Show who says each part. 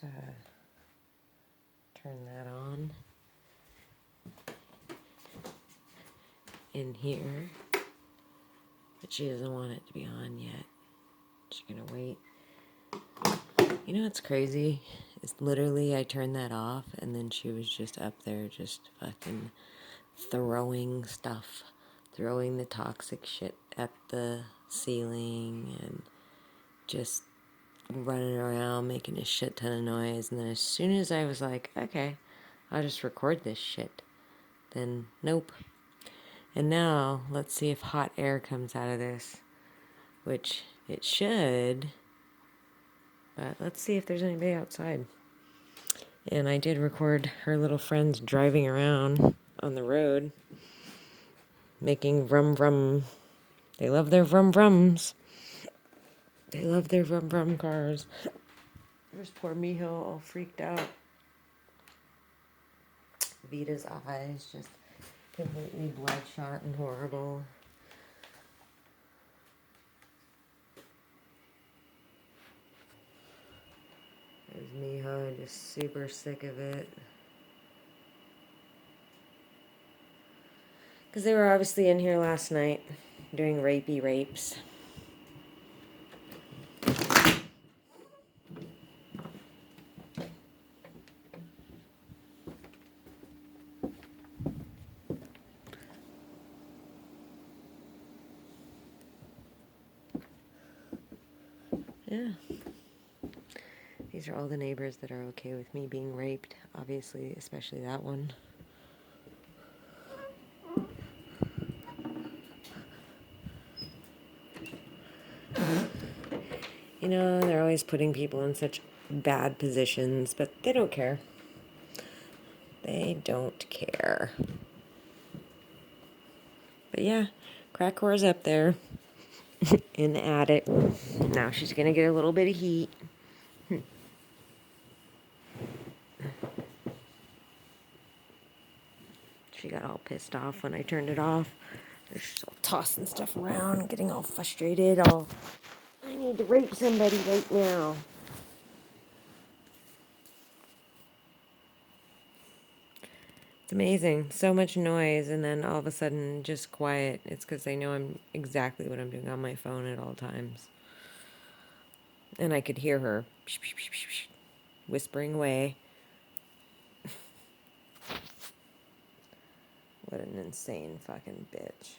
Speaker 1: turn that on in here, but she doesn't want it to be on yet. She's gonna wait. You know what's crazy? It's literally I turned that off and then she was just up there just fucking throwing stuff, throwing the toxic shit at the ceiling and just running around making a shit ton of noise. And then as soon as I was like, okay, I'll just record this shit, then nope. And now let's see if hot air comes out of this, which it should, but let's see if there's anybody outside. And I did record her little friends driving around on the road making vrum vrum. They love their vrum vrums. They love their vrum vrum cars. There's poor Miho all freaked out. Vita's eyes just completely bloodshot and horrible. There's Miho just super sick of it. Because they were obviously in here last night doing rapey rapes. Yeah. These are all the neighbors that are okay with me being raped, obviously, especially that one. You know, they're always putting people in such bad positions, but they don't care. They don't care. But yeah, crack whore's up there in the attic. Now she's gonna get a little bit of heat. She got all pissed off when I turned it off. She's all tossing stuff around, getting all frustrated, all, I need to rape somebody right now. It's amazing. So much noise, and then all of a sudden, just quiet. It's because they know I'm exactly what I'm doing on my phone at all times. And I could hear her whispering away. What an insane fucking bitch.